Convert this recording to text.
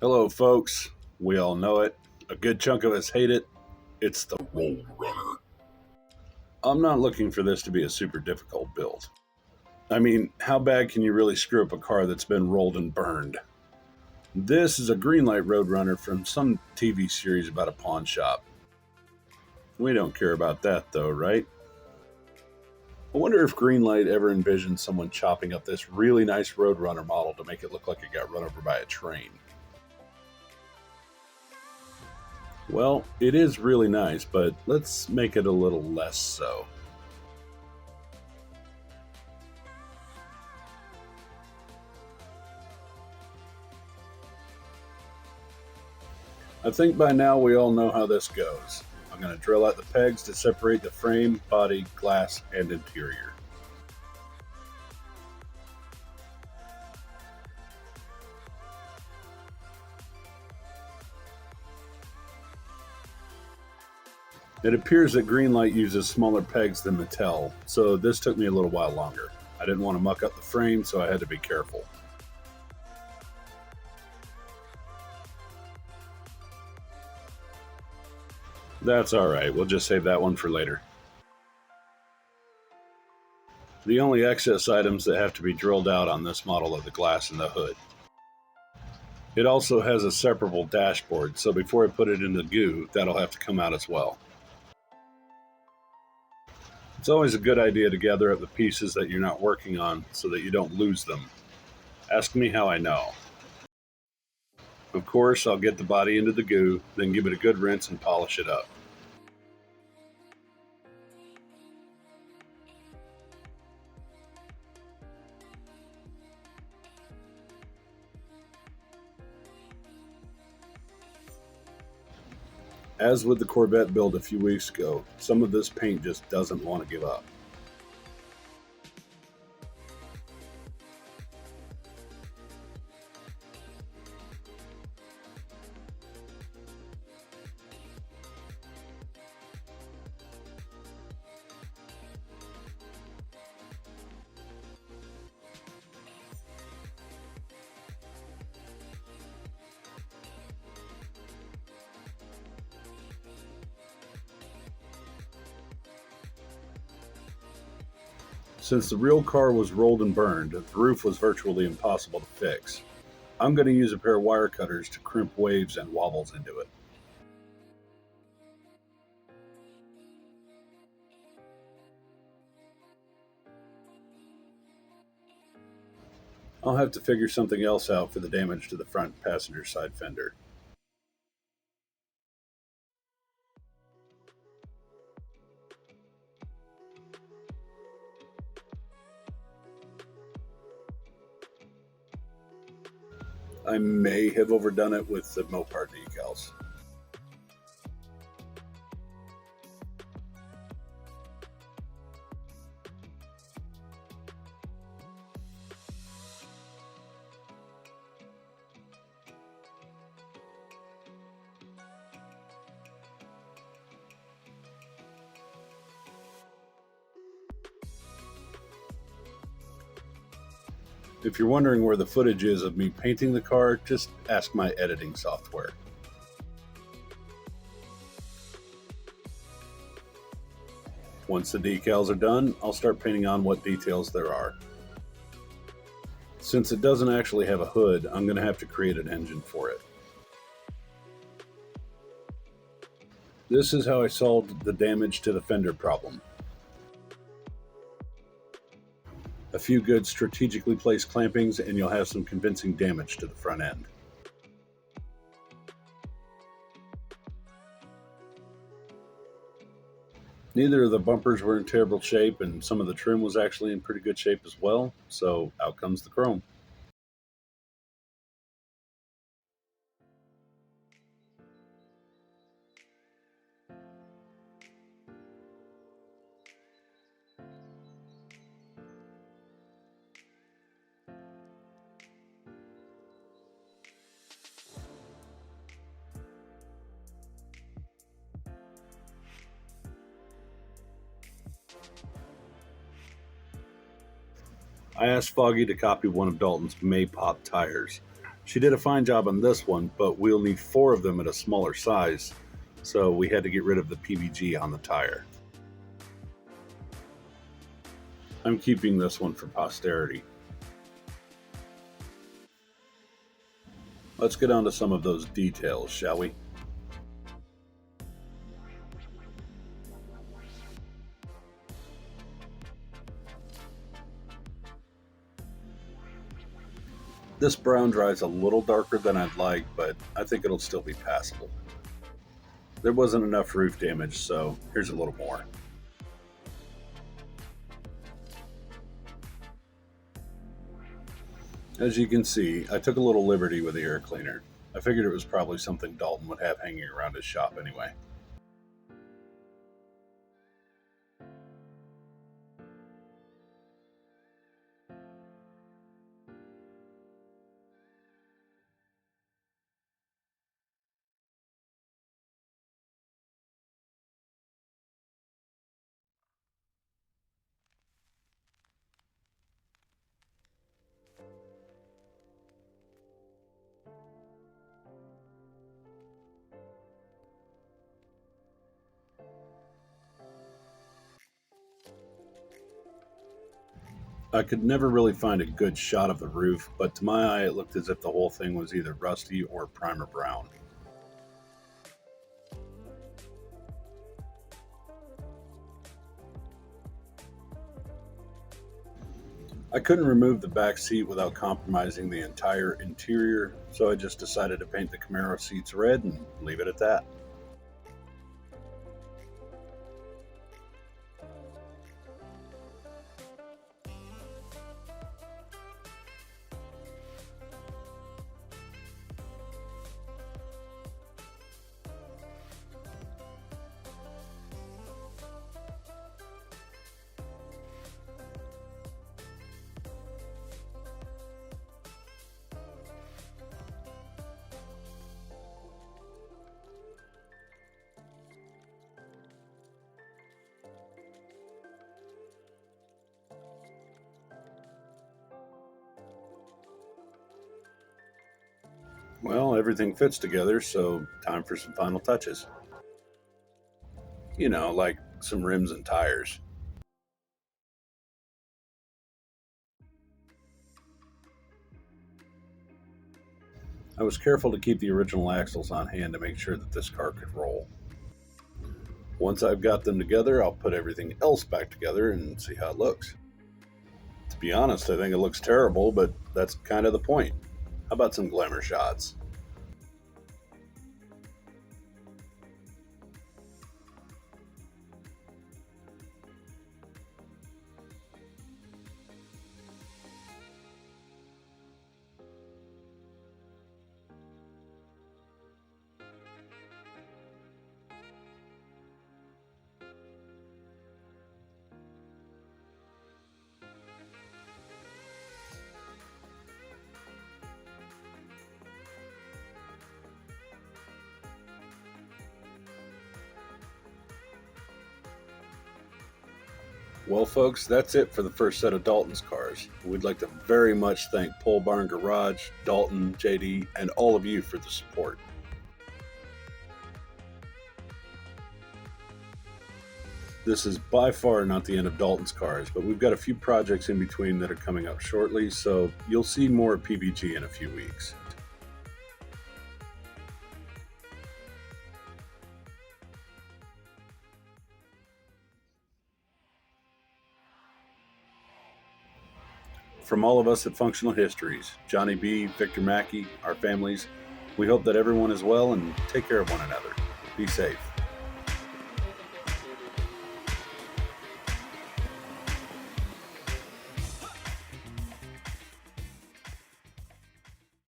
Hello, folks. We all know it. A good chunk of us hate it. It's the Rolledrunner. I'm not looking for this to be a super difficult build. I mean, how bad can you really screw up a car that's been rolled and burned? This is a Greenlight Roadrunner from some TV series about a pawn shop. We don't care about that, though, right? I wonder if Greenlight ever envisioned someone chopping up this really nice Roadrunner model to make it look like it got run over by a train. Well, it is really nice, but let's make it a little less so. I think by now we all know how this goes. I'm going to drill out the pegs to separate the frame, body, glass, and interior. It appears that Greenlight uses smaller pegs than Mattel, so this took me a little while longer. I didn't want to muck up the frame, so I had to be careful. That's alright, we'll just save that one for later. The only excess items that have to be drilled out on this model are the glass and the hood. It also has a separable dashboard, so before I put it in the goo, that'll have to come out as well. It's always a good idea to gather up the pieces that you're not working on so that you don't lose them. Ask me how I know. Of course, I'll get the body into the goo, then give it a good rinse and polish it up. As with the Corvette build a few weeks ago, some of this paint just doesn't want to give up. Since the real car was rolled and burned, the roof was virtually impossible to fix. I'm going to use a pair of wire cutters to crimp waves and wobbles into it. I'll have to figure something else out for the damage to the front passenger side fender. I may have overdone it with the Mopar decals. If you're wondering where the footage is of me painting the car, just ask my editing software. Once the decals are done, I'll start painting on what details there are. Since it doesn't actually have a hood, I'm going to have to create an engine for it. This is how I solved the damage to the fender problem. A few good strategically placed clampings and you'll have some convincing damage to the front end. Neither of the bumpers were in terrible shape, and some of the trim was actually in pretty good shape as well, so out comes the chrome. I asked Foggy to copy one of Dalton's May Pop tires. She did a fine job on this one, but we'll need 4 of them at a smaller size, so we had to get rid of the PVG on the tire. I'm keeping this one for posterity. Let's get on to some of those details, shall we? This brown dries a little darker than I'd like, but I think it'll still be passable. There wasn't enough roof damage, so here's a little more. As you can see, I took a little liberty with the air cleaner. I figured it was probably something Dalton would have hanging around his shop anyway. I could never really find a good shot of the roof, but to my eye it looked as if the whole thing was either rusty or primer brown. I couldn't remove the back seat without compromising the entire interior, so I just decided to paint the Camaro seats red and leave it at that. Well, everything fits together, so time for some final touches. You know, like some rims and tires. I was careful to keep the original axles on hand to make sure that this car could roll. Once I've got them together, I'll put everything else back together and see how it looks. To be honest, I think it looks terrible, but that's kind of the point. How about some glamour shots? Well, folks, that's it for the first set of Dalton's cars. We'd like to very much thank Pole Barn Garage, Dalton, JD, and all of you for the support. This is by far not the end of Dalton's cars, but we've got a few projects in between that are coming up shortly, so you'll see more PBG in a few weeks. From all of us at Functional Histories, Johnny B, Victor Mackey, our families, we hope that everyone is well and take care of one another. Be safe.